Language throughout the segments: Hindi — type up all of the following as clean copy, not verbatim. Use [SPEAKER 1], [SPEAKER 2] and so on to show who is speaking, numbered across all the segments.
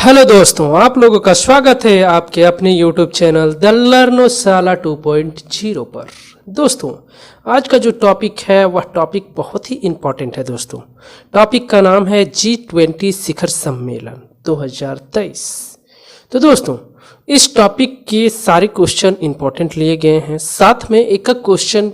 [SPEAKER 1] हेलो दोस्तों, आप लोगों का स्वागत है आपके अपने YouTube चैनल द लर्नोशाला 2.0 पर। दोस्तों, आज का जो टॉपिक है वह टॉपिक बहुत ही इम्पोर्टेंट है। दोस्तों, टॉपिक का नाम है G20 शिखर सम्मेलन 2023। तो दोस्तों, इस टॉपिक के सारे क्वेश्चन इम्पोर्टेंट लिए गए हैं, साथ में एक क्वेश्चन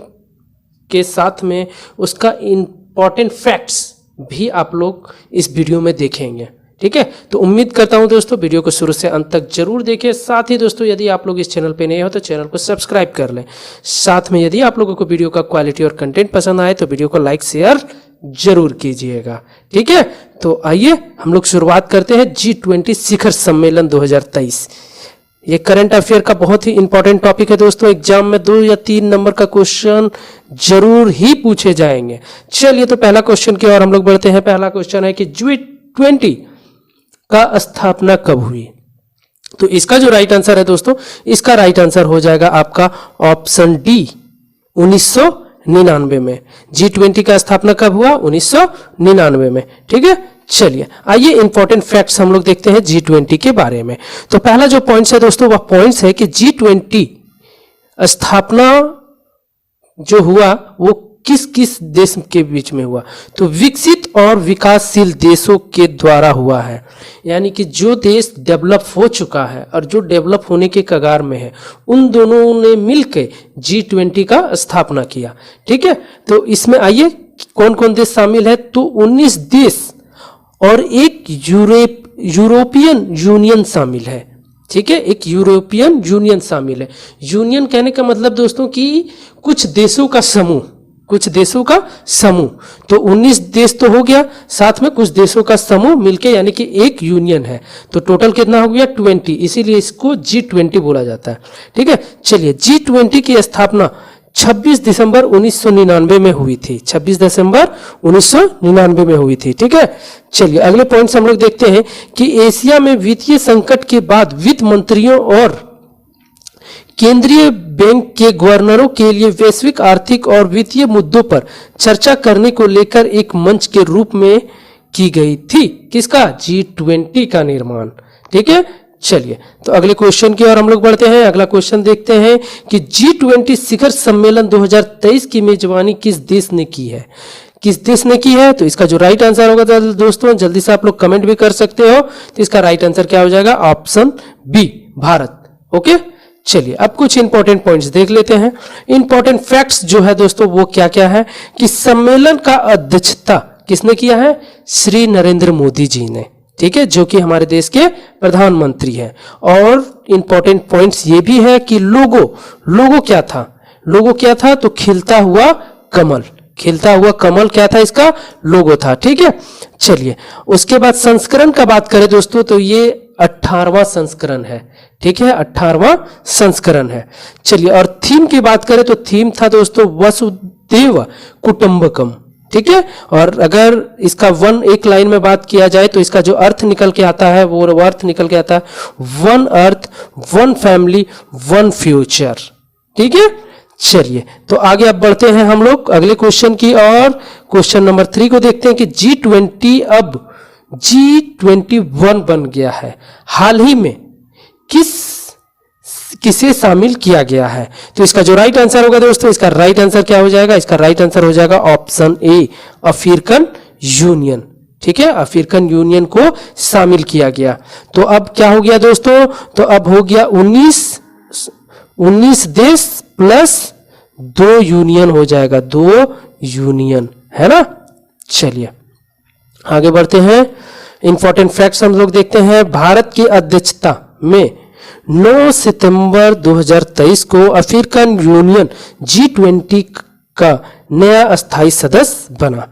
[SPEAKER 1] के साथ में उसका इम्पोर्टेंट फैक्ट्स भी आप लोग इस वीडियो में देखेंगे। ठीक है, तो उम्मीद करता हूं दोस्तों वीडियो को शुरू से अंत तक जरूर देखें। साथ ही दोस्तों, यदि आप लोग इस चैनल पे नए हो तो चैनल को सब्सक्राइब कर लें। साथ में यदि आप लोगों को वीडियो का क्वालिटी और कंटेंट पसंद आए तो वीडियो को लाइक शेयर जरूर कीजिएगा। ठीक है, तो आइए हम लोग शुरुआत करते हैं G20 शिखर सम्मेलन 2023। ये करंट अफेयर का बहुत ही इंपॉर्टेंट टॉपिक है दोस्तों। एग्जाम में 2 या 3 नंबर का क्वेश्चन जरूर ही पूछे जाएंगे। चलिए, तो पहला क्वेश्चन की ओर हम लोग बढ़ते हैं। पहला क्वेश्चन है कि G20 का स्थापना कब हुई? तो इसका जो राइट आंसर है दोस्तों, इसका राइट आंसर हो जाएगा आपका ऑप्शन डी, 1999 में। G20 का स्थापना कब हुआ? 1999 में। ठीक है, चलिए आइए इंपॉर्टेंट फैक्ट्स हम लोग देखते हैं G20 के बारे में। तो पहला जो पॉइंट्स है दोस्तों, वह पॉइंट्स है कि G20 स्थापना जो हुआ वो किस किस देश के बीच में हुआ? तो विकसित और विकासशील देशों के द्वारा हुआ है। यानी कि जो देश डेवलप हो चुका है और जो डेवलप होने के कगार में है, उन दोनों ने मिलकर G20 का स्थापना किया। ठीक है, तो इसमें आइए कौन कौन देश शामिल है? तो 19 देश और एक यूरोपियन यूनियन शामिल है। ठीक है, एक यूरोपियन यूनियन शामिल है। यूनियन कहने का मतलब दोस्तों कि कुछ देशों का समूह, कुछ देशों का समूह। तो 19 देश तो हो गया, साथ में कुछ देशों का समूह मिलके यानी कि एक यूनियन है। तो टोटल कितना हो गया? 20। इसीलिए इसको G20 बोला जाता है। ठीक है, चलिए G20 की स्थापना 26 दिसंबर 1999 में हुई थी। 26 दिसंबर 1999 में हुई थी। ठीक है, चलिए अगले पॉइंट्स हम लोग देखते हैं कि एशिया में वित्तीय संकट के बाद वित्त मंत्रियों और केंद्रीय बैंक के गवर्नरों के लिए वैश्विक आर्थिक और वित्तीय मुद्दों पर चर्चा करने को लेकर एक मंच के रूप में की गई थी। किसका? G20 का निर्माण। ठीक है, चलिए तो अगले क्वेश्चन की ओर हम लोग बढ़ते हैं। अगला क्वेश्चन देखते हैं कि G20 शिखर सम्मेलन 2023 की मेजबानी किस देश ने की है? किस देश ने की है? तो इसका जो राइट आंसर होगा दोस्तों, जल्दी से आप लोग कमेंट भी कर सकते हो। तो इसका राइट आंसर क्या हो जाएगा? Option B, Bharat. ओके, चलिए अब कुछ इंपॉर्टेंट पॉइंट्स देख लेते हैं। इंपॉर्टेंट फैक्ट्स जो है दोस्तों वो क्या क्या है कि सम्मेलन का अध्यक्षता किसने किया है? श्री नरेंद्र मोदी जी ने। ठीक है, जो कि हमारे देश के प्रधानमंत्री हैं। और इंपॉर्टेंट पॉइंट्स ये भी है कि लोगो क्या था? लोगो क्या था? तो खिलता हुआ कमल। खिलता हुआ कमल क्या था? इसका लोगो था। ठीक है, चलिए उसके बाद संस्करण का बात करें दोस्तों, तो ये 18वां संस्करण है। ठीक है, 18वां संस्करण है। चलिए, और थीम की बात करें तो थीम था दोस्तों वसुधैव कुटुंबकम। ठीक है, और अगर इसका एक लाइन में बात किया जाए तो इसका जो अर्थ निकल के आता है वो अर्थ निकल के आता है one earth, one family, one future. ठीक है, चलिए तो आगे अब बढ़ते हैं हम लोग अगले क्वेश्चन की और क्वेश्चन नंबर 3 को देखते हैं कि G20 अब G21 बन गया है। हाल ही में किसे शामिल किया गया है? तो इसका जो राइट आंसर होगा दोस्तों, इसका राइट आंसर क्या हो जाएगा? इसका राइट आंसर हो जाएगा ऑप्शन ए, अफ्रीकन यूनियन। ठीक है, अफ्रीकन यूनियन को शामिल किया गया। तो अब क्या हो गया दोस्तों? तो अब हो गया 19 देश प्लस 2 यूनियन हो जाएगा, 2 यूनियन है ना। चलिए आगे बढ़ते हैं। इंपॉर्टेंट फैक्ट्स हम लोग देखते हैं। भारत की अध्यक्षता में 9 सितंबर 2023 को अफ्रीकन यूनियन G20 का नया अस्थायी सदस्य बना।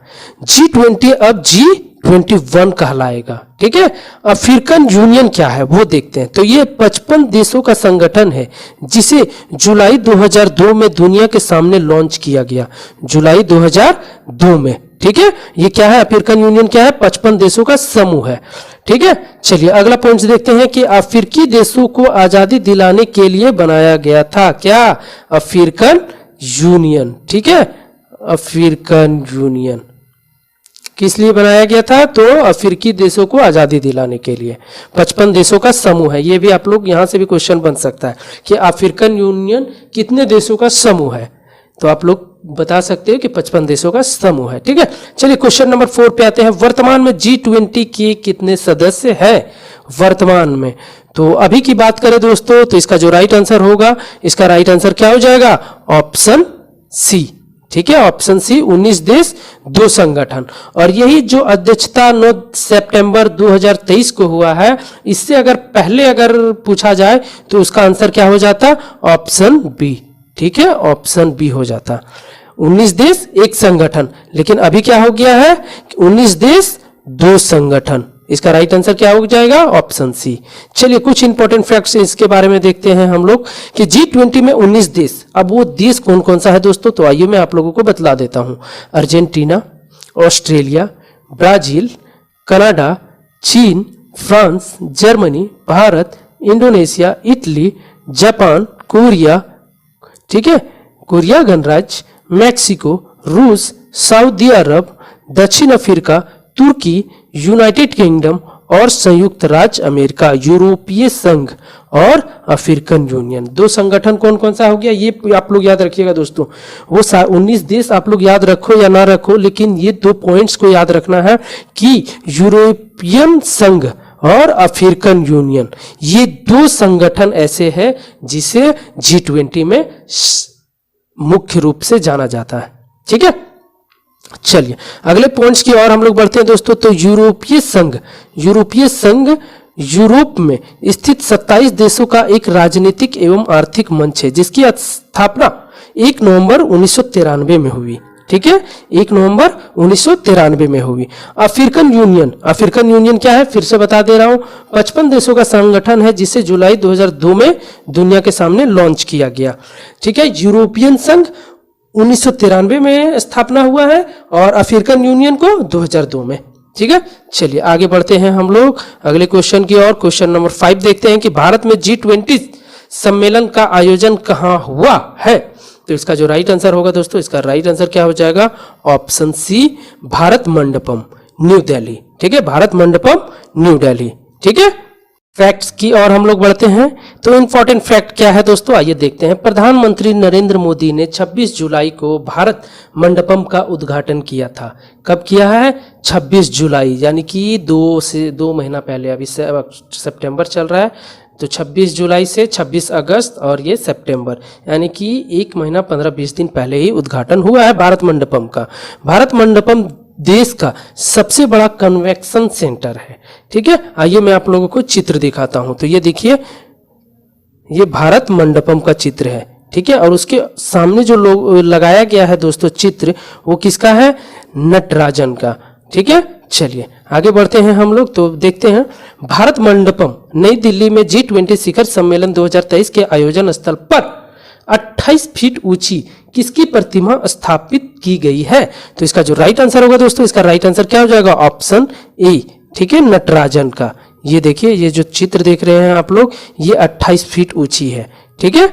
[SPEAKER 1] G20 अब G21 कहलाएगा। ठीक है, अफ्रीकन यूनियन क्या है वो देखते हैं। तो ये 55 देशों का संगठन है जिसे जुलाई 2002 में दुनिया के सामने लॉन्च किया गया। जुलाई 2002 में। ठीक है, ये क्या है? अफ्रीकन यूनियन क्या है? 55 देशों का समूह है। ठीक है, चलिए अगला पॉइंट देखते हैं कि अफ्रीकी देशों को आजादी दिलाने के लिए बनाया गया था। क्या? African union. ठीक है, अफ्रीकन यूनियन। किस लिए बनाया गया था? तो अफ्रीकी देशों को आज़ादी दिलाने के लिए। 55 देशों का समूह है। ये भी आप लोग यहाँ से भी क्वेश्चन बन सकता है कि अफ्रीकन यूनियन कितने देशों का समूह है, तो आप लोग बता सकते हो कि 55 देशों का समूह है। ठीक है, चलिए क्वेश्चन नंबर 4 पे आते हैं। वर्तमान में G20 के कितने सदस्य हैं वर्तमान में? तो अभी की बात करें दोस्तों, तो इसका जो राइट आंसर होगा, इसका राइट आंसर क्या हो जाएगा? Option C. ठीक है, ऑप्शन सी, 19 देश 2 संगठन। और यही जो अध्यक्षता 9 सितंबर 2023 को हुआ है, इससे अगर पहले अगर पूछा जाए तो उसका आंसर क्या हो जाता? Option B. ठीक है, ऑप्शन बी हो जाता। 19 देश 1 संगठन, लेकिन अभी क्या हो गया है? 19 देश 2 संगठन। इसका राइट आंसर क्या हो जाएगा? Option C. चलिए कुछ इंपॉर्टेंट फैक्ट्स इसके बारे में देखते हैं हम लोग कि G20 में 19 देश। अब वो देश कौन कौन सा है दोस्तों? तो आइए मैं आप लोगों को बतला देता हूं। अर्जेंटीना, ऑस्ट्रेलिया, ब्राजील, कनाडा, चीन, France, Germany, Bharat, Indonesia, Italy, Japan, Korea, ठीक है, कोरिया गणराज्य, मैक्सिको, रूस, सऊदी अरब, दक्षिण अफ्रीका, तुर्की, यूनाइटेड किंगडम और संयुक्त राज्य अमेरिका, यूरोपीय संघ और अफ्रीकन यूनियन। 2 संगठन कौन कौन सा हो गया? ये आप लोग याद रखिएगा दोस्तों। वो 19 देश आप लोग याद रखो या ना रखो, लेकिन ये 2 पॉइंट्स को याद रखना है कि यूरोपियन संघ और अफ्रीकन यूनियन, ये 2 संगठन ऐसे हैं जिसे G20 में मुख्य रूप से जाना जाता है। ठीक है, चलिए अगले पॉइंट्स की ओर हम लोग बढ़ते हैं दोस्तों। तो यूरोपीय संघ यूरोप में स्थित 27 देशों का एक राजनीतिक एवं आर्थिक मंच है, जिसकी स्थापना 1 नवंबर 1993 में हुई। ठीक है, 1 नवंबर 1993 में हुई। अफ्रीकन यूनियन क्या है? फिर से बता दे रहा हूं, 55 देशों का संगठन है, जिसे जुलाई 2002 में दुनिया के सामने लॉन्च किया गया। ठीक है, यूरोपियन संघ 1993 में स्थापना हुआ है और अफ्रीकन यूनियन को 2002 में। ठीक है, चलिए आगे बढ़ते हैं हम लोग अगले क्वेश्चन की ओर। क्वेश्चन नंबर 5 देखते हैं कि भारत में G20 सम्मेलन का आयोजन कहां हुआ है? तो इसका जो राइट आंसर होगा दोस्तों, इसका राइट आंसर क्या हो जाएगा? Option C, Bharat Mandapam, New Delhi. ठीक है, भारत मंडपम, न्यू दिल्ली। ठीक है, फैक्ट्स की ओर हम लोग बढ़ते हैं। तो इंपॉर्टेंट फैक्ट क्या है दोस्तों, आइए देखते हैं। प्रधानमंत्री नरेंद्र मोदी ने 26 जुलाई को भारत मंडपम का उद्घाटन किया था। कब किया है? 26 जुलाई, यानी कि 2 महीना पहले। अभी सितंबर चल रहा है, तो 26 जुलाई से 26 अगस्त और ये सितंबर, यानी कि 1 महीना 15-20 दिन पहले ही उद्घाटन हुआ है भारत मंडपम का। भारत मंडपम देश का सबसे बड़ा कन्वेंशन सेंटर है। ठीक है, आइए मैं आप लोगों को चित्र दिखाता हूं। तो ये देखिए, ये भारत मंडपम का चित्र है। ठीक है, और उसके सामने जो लगाया गया है दोस्तों चित्र, वो किसका है? नटराजन का। ठीक है, चलिए आगे बढ़ते हैं हम लोग। तो देखते हैं, भारत मंडपम नई दिल्ली में G20 शिखर सम्मेलन 2023 के आयोजन स्थल पर 28 फीट ऊंची किसकी प्रतिमा स्थापित की गई है? तो इसका जो राइट आंसर होगा दोस्तों, इसका राइट आंसर क्या हो जाएगा? Option A. ठीक है, नटराजन का। ये देखिए, ये जो चित्र देख रहे हैं आप लोग, ये 28 फीट ऊंची है। ठीक है,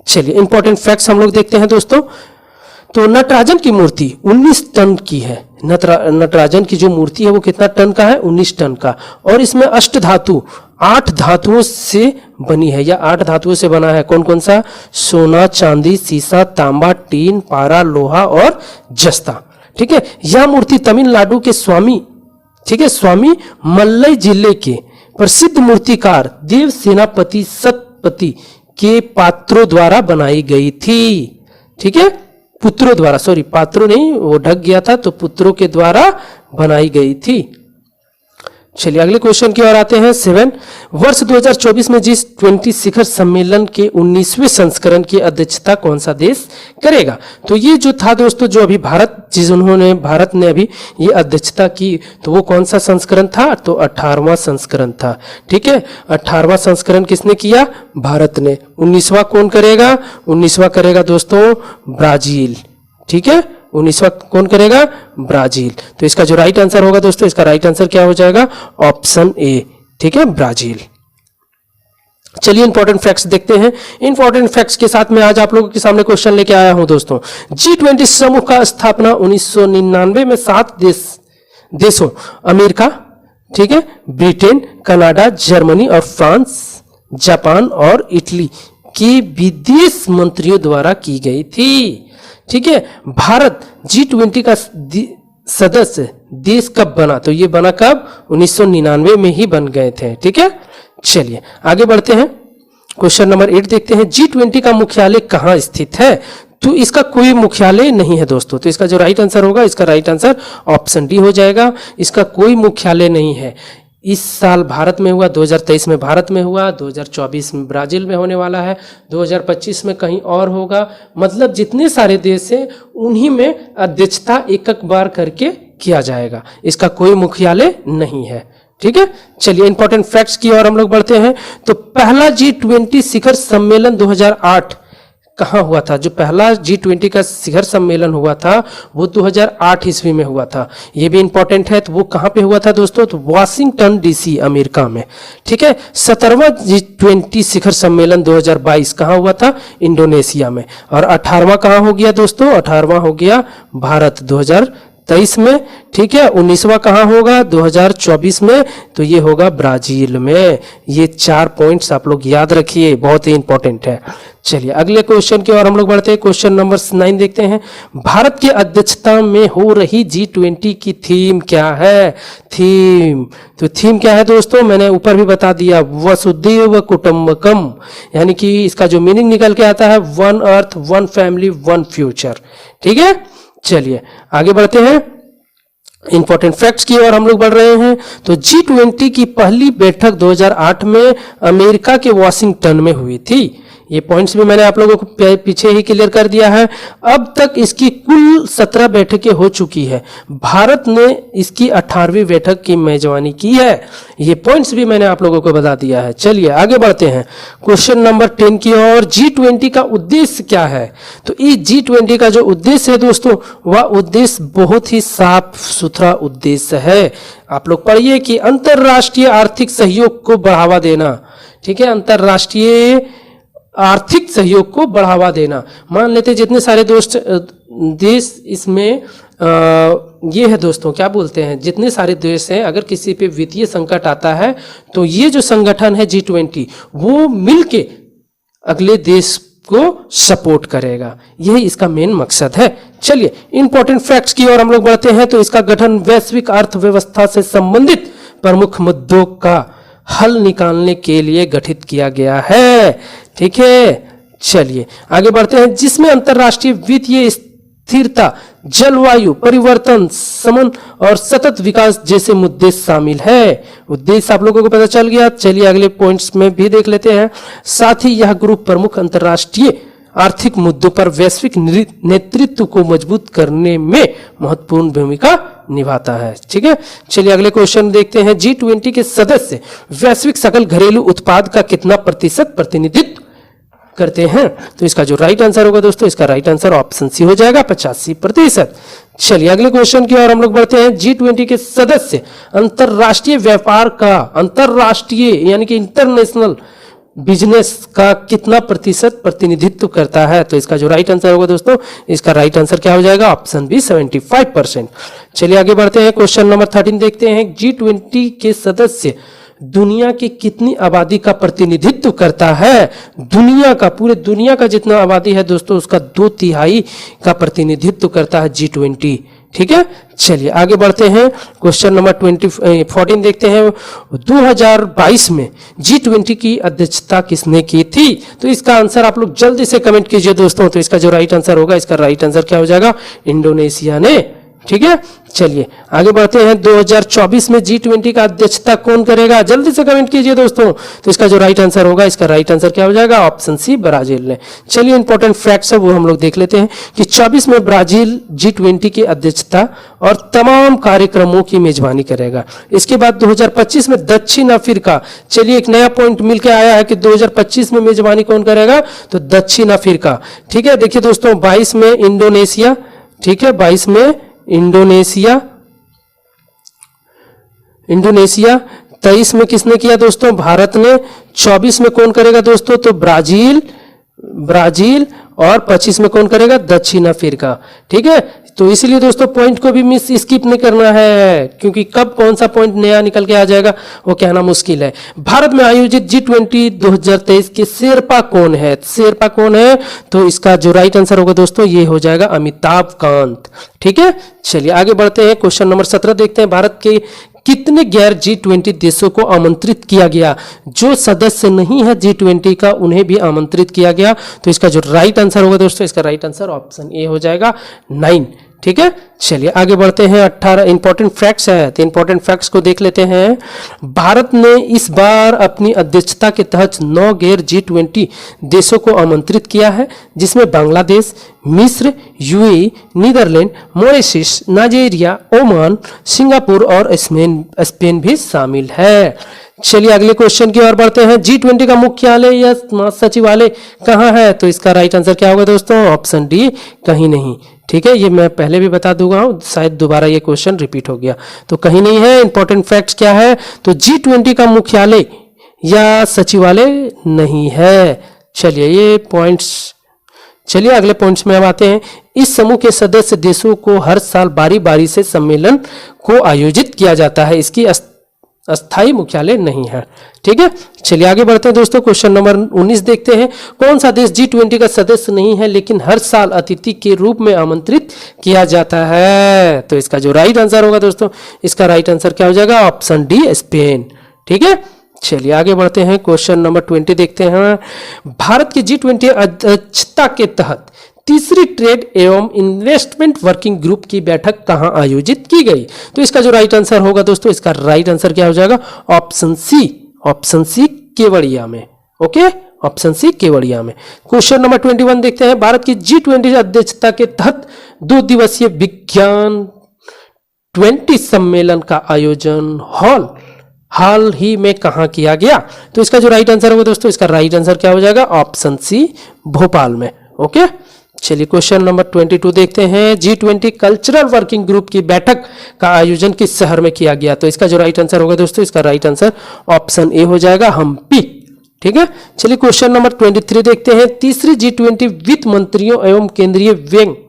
[SPEAKER 1] चलिए इंपॉर्टेंट फैक्ट्स हम लोग देखते हैं दोस्तों। तो नटराजन की मूर्ति 19 टन की है। नटराजन की जो मूर्ति है वो कितना टन का है? 19 टन का। और इसमें अष्टधातु 8 धातुओं से बनी है, या 8 धातुओं से बना है। कौन कौन सा? सोना, चांदी, सीसा, तांबा, टीन, पारा, लोहा और जस्ता। ठीक है, यह मूर्ति तमिलनाडु के स्वामी मल्लई जिले के प्रसिद्ध मूर्तिकार देव सेनापति सतपति के पात्रों द्वारा बनाई गई थी। ठीक है, पुत्रों द्वारा, सॉरी पात्रों नहीं, वो ढक गया था, तो पुत्रों के द्वारा बनाई गई थी। चलिए अगले क्वेश्चन की ओर आते हैं। 7 वर्ष 2024 में G20 शिखर सम्मेलन के 19वें संस्करण की अध्यक्षता कौन सा देश करेगा? तो ये जो था दोस्तों, जो अभी भारत ने अभी ये अध्यक्षता की, तो वो कौन सा संस्करण था? तो 18वां संस्करण था। ठीक है, 18वां संस्करण किसने किया? भारत ने। 19वां कौन करेगा? 19वां करेगा दोस्तों ब्राजील। ठीक है, 19वां कौन करेगा? ब्राजील। तो इसका जो राइट आंसर होगा दोस्तों, इसका राइट आंसर क्या हो जाएगा? Option A. ठीक है, ब्राजील। चलिए इंपॉर्टेंट फैक्ट्स देखते हैं। इंपॉर्टेंट फैक्ट्स के साथ में आज आप लोगों के सामने क्वेश्चन लेके आया हूं दोस्तों। G20 समूह का स्थापना 1999 में 7 देशों अमेरिका, ठीक है, ब्रिटेन, कनाडा, जर्मनी और फ्रांस, जापान और इटली की विदेश मंत्रियों द्वारा की गई थी। ठीक है, भारत G20 का सदस्य देश कब बना? तो ये बना कब? 1999 में ही बन गए थे। ठीक है, चलिए आगे बढ़ते हैं। क्वेश्चन नंबर 8 देखते हैं। G20 का मुख्यालय कहाँ स्थित है? तो इसका कोई मुख्यालय नहीं है दोस्तों। तो इसका जो राइट आंसर होगा, इसका राइट आंसर ऑप्शन डी हो जाएगा। इसका कोई मुख्यालय नहीं है। इस साल भारत में हुआ, 2023 में भारत में हुआ, 2024 में ब्राजील में होने वाला है, 2025 में कहीं और होगा। मतलब जितने सारे देश हैं उन्हीं में अध्यक्षता एक बार करके किया जाएगा। इसका कोई मुख्यालय नहीं है। ठीक है, चलिए इंपॉर्टेंट फैक्ट्स की ओर हम लोग बढ़ते हैं। तो पहला G20 शिखर सम्मेलन 2008 कहाँ हुआ था? जो पहला G20 का शिखर सम्मेलन हुआ था वो 2008 ईस्वी में हुआ था। ये भी इंपॉर्टेंट है। तो वो कहाँ पे हुआ था दोस्तों? तो वाशिंगटन DC अमेरिका में। ठीक है, 17वां G20 शिखर सम्मेलन 2022 कहाँ हुआ था? इंडोनेशिया में। और 18वां कहाँ हो गया दोस्तों? 18वां हो गया भारत 2023 में। ठीक है, 19वां कहाँ होगा? 2024 में। तो ये होगा ब्राजील में। ये 4 पॉइंट्स आप लोग याद रखिए, बहुत ही इंपॉर्टेंट है। चलिए अगले क्वेश्चन की ओर हम लोग बढ़ते हैं। क्वेश्चन नंबर 9 देखते हैं। भारत की अध्यक्षता में हो रही G20 की थीम क्या है? थीम, तो थीम क्या है दोस्तों? मैंने ऊपर भी बता दिया, वसुधैव कुटुंबकम। यानी कि इसका जो मीनिंग निकल के आता है, one earth, one family, one future. ठीक है, चलिए आगे बढ़ते हैं। इंपॉर्टेंट फैक्ट्स की ओर हम लोग बढ़ रहे हैं। तो G20 की पहली बैठक 2008 में अमेरिका के वाशिंगटन में हुई थी। ये पॉइंट्स भी मैंने आप लोगों को पीछे ही क्लियर कर दिया है। अब तक इसकी कुल 17 बैठकें हो चुकी है। भारत ने इसकी 18वीं बैठक की मेजबानी की है। ये पॉइंट्स भी मैंने आप लोगों को बता दिया है। चलिए आगे बढ़ते हैं क्वेश्चन नंबर 10 की ओर। G20 का उद्देश्य क्या है? तो इस G20 का जो उद्देश्य है दोस्तों, वह उद्देश्य बहुत ही साफ सुथरा उद्देश्य है। आप लोग पढ़िए कि अंतरराष्ट्रीय आर्थिक सहयोग को बढ़ावा देना। ठीक है, अंतरराष्ट्रीय आर्थिक सहयोग को बढ़ावा देना। मान लेते जितने सारे देश इसमें ये है दोस्तों, क्या बोलते हैं, जितने सारे देश हैं, अगर किसी पे वित्तीय संकट आता है तो ये जो संगठन है G20 वो मिलके अगले देश को सपोर्ट करेगा। यही इसका मेन मकसद है। चलिए इंपॉर्टेंट फैक्ट्स की ओर हम लोग बढ़ते हैं। तो इसका गठन वैश्विक अर्थव्यवस्था से संबंधित प्रमुख मुद्दों का हल निकालने के लिए गठित किया गया है। ठीक है, चलिए आगे बढ़ते हैं। जिसमें अंतरराष्ट्रीय वित्तीय स्थिरता, जलवायु परिवर्तन, समन और सतत विकास जैसे मुद्दे शामिल है। उद्देश्य आप लोगों को पता चल गया। चलिए अगले पॉइंट्स में भी देख लेते हैं। साथ ही यह ग्रुप प्रमुख अंतरराष्ट्रीय आर्थिक मुद्दों पर वैश्विक नेतृत्व को मजबूत करने में महत्वपूर्ण भूमिका निभाता है। ठीक है, चलिए अगले क्वेश्चन देखते हैं। G20 के सदस्य वैश्विक सकल घरेलू उत्पाद का कितना प्रतिशत प्रतिनिधित्व करते हैं? तो इसका जो राइट आंसर होगा दोस्तों, इसका राइट आंसर ऑप्शन सी हो जाएगा, 85%। चलिए अगले क्वेश्चन की ओर हम लोग बढ़ते हैं। G20 के सदस्य अंतरराष्ट्रीय व्यापार का, अंतरराष्ट्रीय यानी कि इंटरनेशनल बिजनेस का कितना प्रतिशत प्रतिनिधित्व करता है? तो इसका जो राइट आंसर होगा दोस्तों, इसका राइट आंसर क्या हो जाएगा? Option B, 75%। चलिए आगे बढ़ते हैं। क्वेश्चन नंबर 13 देखते हैं। G20 के सदस्य दुनिया की कितनी आबादी का प्रतिनिधित्व करता है? दुनिया का, पूरे दुनिया का जितना आबादी है दोस्तों, उसका 2/3 का प्रतिनिधित्व करता है G20। ठीक है, चलिए आगे बढ़ते हैं। क्वेश्चन नंबर 14 देखते हैं। 2022 में G20 की अध्यक्षता किसने की थी? तो इसका आंसर आप लोग जल्दी से कमेंट कीजिए दोस्तों। तो इसका जो राइट आंसर होगा, इसका राइट आंसर क्या हो जाएगा? इंडोनेशिया ने। ठीक है, चलिए आगे बढ़ते हैं। 2024 में G20 का अध्यक्षता कौन करेगा? जल्दी से कमेंट कीजिए दोस्तों। तो इसका जो राइट आंसर होगा, इसका राइट आंसर क्या हो जाएगा? ऑप्शन सी, ब्राजील ने। चलिए इंपॉर्टेंट फैक्ट्स है वो हम लोग देख लेते हैं कि 24 में ब्राजील G20 की अध्यक्षता और तमाम कार्यक्रमों की मेजबानी करेगा। इसके बाद 2025 में दक्षिण अफ्रीका। चलिए एक नया पॉइंट मिलकर आया है कि 2025 में मेजबानी कौन करेगा? तो दक्षिण अफ्रीका। ठीक है, देखिए दोस्तों, 22 में इंडोनेशिया। ठीक है, 22 में इंडोनेशिया। 23 में किसने किया दोस्तों? भारत ने। 24 में कौन करेगा दोस्तों? तो ब्राजील। और 25 में कौन करेगा? दक्षिण अफ्रीका। ठीक है, तो इसीलिए दोस्तों पॉइंट को भी मिस स्किप नहीं करना है, क्योंकि कब कौन सा पॉइंट नया निकल के आ जाएगा वो कहना मुश्किल है। भारत में आयोजित G20 2023 के शेरपा कौन है? शेरपा कौन है? तो इसका जो राइट आंसर होगा दोस्तों ये हो जाएगा अमिताभ कांत। ठीक है, चलिए आगे बढ़ते हैं। क्वेश्चन नंबर 17 देखते हैं। भारत के कितने गैर G20 देशों को आमंत्रित किया गया? जो सदस्य नहीं है G20 का उन्हें भी आमंत्रित किया गया। तो इसका जो राइट आंसर होगा दोस्तों, इसका राइट आंसर ऑप्शन ए हो जाएगा 9। ठीक है, चलिए आगे बढ़ते हैं। 18 इंपॉर्टेंट फैक्ट्स है, तो इंपॉर्टेंट फैक्ट्स को देख लेते हैं। भारत ने इस बार अपनी अध्यक्षता के तहत 9 गैर G20 देशों को आमंत्रित किया है, जिसमें बांग्लादेश, मिस्र, UAE, Netherlands, Mauritius, Nigeria, Oman, Singapore और स्पेन भी शामिल है। चलिए अगले क्वेश्चन की ओर बढ़ते हैं। G20 का मुख्यालय या महासचिवालय कहाँ है? तो इसका राइट आंसर क्या होगा दोस्तों? ऑप्शन डी, कहीं नहीं। ठीक है, ये मैं पहले भी बता दूंगा, शायद दोबारा ये क्वेश्चन रिपीट हो गया, तो कहीं नहीं है। इंपॉर्टेंट फैक्ट्स क्या है? तो G20 का मुख्यालय या सचिवालय नहीं है। चलिए ये पॉइंट्स, चलिए अगले पॉइंट्स में अब आते हैं। इस समूह के सदस्य देशों को हर साल बारी बारी से सम्मेलन को आयोजित किया जाता है, इसकी अस्थायी मुख्यालय नहीं है। ठीक है, चलिए आगे बढ़ते हैं दोस्तों। क्वेश्चन नंबर 19 देखते हैं। कौन सा देश G20 का सदस्य नहीं है लेकिन हर साल अतिथि के रूप में आमंत्रित किया जाता है? तो इसका जो राइट आंसर होगा दोस्तों, इसका राइट आंसर क्या हो जाएगा? Option D, Spain. ठीक है, चलिए आगे बढ़ते हैं। क्वेश्चन नंबर 20 देखते हैं। भारत की G20 अध्यक्षता के तहत तीसरी ट्रेड एवं इन्वेस्टमेंट वर्किंग ग्रुप की बैठक कहां आयोजित की गई? तो इसका जो राइट आंसर होगा दोस्तों, इसका राइट आंसर क्या हो जाएगा? Option C, option C Kevadia में। ओके, ऑप्शन सी केवड़िया में। क्वेश्चन नंबर 21 देखते हैं। भारत की G20 अध्यक्षता के तहत 2 दिवसीय विज्ञान 20 सम्मेलन का आयोजन हाल ही में कहां किया गया? तो इसका जो राइट आंसर होगा दोस्तों, इसका राइट आंसर क्या हो जाएगा? ऑप्शन सी, भोपाल में। ओके, चलिए क्वेश्चन नंबर 22 देखते हैं। G20 कल्चरल वर्किंग ग्रुप की बैठक का आयोजन किस शहर में किया गया? तो इसका जो राइट आंसर होगा दोस्तों, इसका राइट आंसर ऑप्शन ए हो जाएगा, हम्पी। ठीक है, चलिए क्वेश्चन नंबर 23 देखते हैं। तीसरी G20 वित्त मंत्रियों एवं केंद्रीय बैंक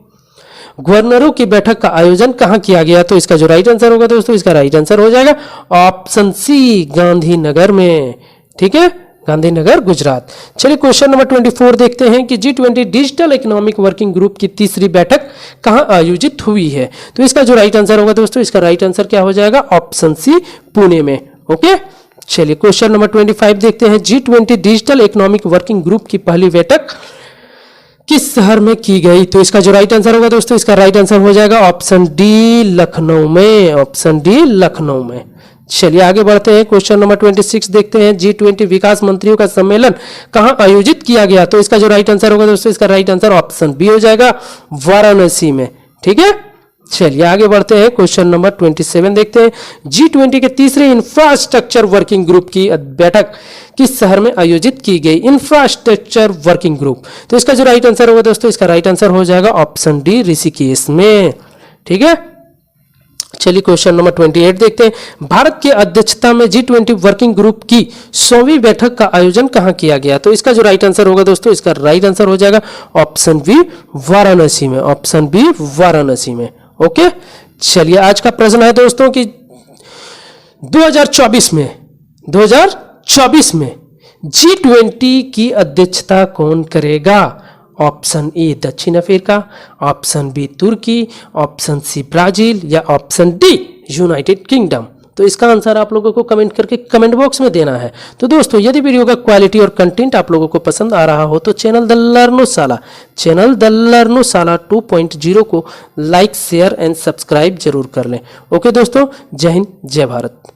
[SPEAKER 1] गवर्नरों की बैठक का आयोजन कहां किया गया? तो इसका जो राइट आंसर होगा दोस्तों, इसका राइट आंसर हो जाएगा ऑप्शन सी, गांधीनगर में। ठीक है, गांधीनगर, गुजरात। चलिए क्वेश्चन नंबर 24 देखते हैं कि G20 digital economic working group की तीसरी बैठक कहां आयोजित हुई है? तो इसका जो राइट आंसर होगा दोस्तों, इसका राइट आंसर क्या हो जाएगा? ऑप्शन सी, पुणे में। ओके, चलिए क्वेश्चन नंबर 25 देखते हैं। G20 digital economic working group की पहली बैठक किस शहर में की गई? तो इसका जो राइट आंसर होगा दोस्तों, इसका राइट आंसर हो जाएगा ऑप्शन डी, लखनऊ में। ऑप्शन डी, लखनऊ में। चलिए आगे बढ़ते हैं। क्वेश्चन नंबर 26 देखते हैं। G20 विकास मंत्रियों का सम्मेलन कहां आयोजित किया गया? तो इसका जो राइट आंसर होगा दोस्तों, इसका राइट आंसर ऑप्शन बी हो जाएगा, वाराणसी में। ठीक है, चलिए आगे बढ़ते हैं। क्वेश्चन नंबर 27 देखते हैं। G20 के तीसरे इंफ्रास्ट्रक्चर वर्किंग ग्रुप की बैठक किस शहर में आयोजित की गई? Infrastructure working group. तो इसका जो राइट आंसर होगा दोस्तों, इसका राइट आंसर हो जाएगा ऑप्शन डी, ऋषिकेश में। ठीक है, चलिए क्वेश्चन नंबर 28 देखते हैं। भारत की अध्यक्षता में G20 वर्किंग ग्रुप की 100वीं बैठक का आयोजन कहां किया गया? तो इसका जो राइट आंसर होगा दोस्तों, इसका राइट आंसर हो जाएगा ऑप्शन बी, वाराणसी में। ऑप्शन बी, वाराणसी में। ओके, चलिए आज का प्रश्न है दोस्तों कि 2024 में G20 की अध्यक्षता कौन करेगा? ऑप्शन ए दक्षिण अफ्रीका, ऑप्शन बी तुर्की, ऑप्शन सी ब्राजील या ऑप्शन डी यूनाइटेड किंगडम। तो इसका आंसर आप लोगों को कमेंट करके कमेंट बॉक्स में देना है। तो दोस्तों यदि वीडियो का क्वालिटी और कंटेंट आप लोगों को पसंद आ रहा हो तो चैनल द लर्नोशाला 2.0 को लाइक, शेयर एंड सब्सक्राइब जरूर कर लें। ओके दोस्तों, जय हिंद, जय भारत।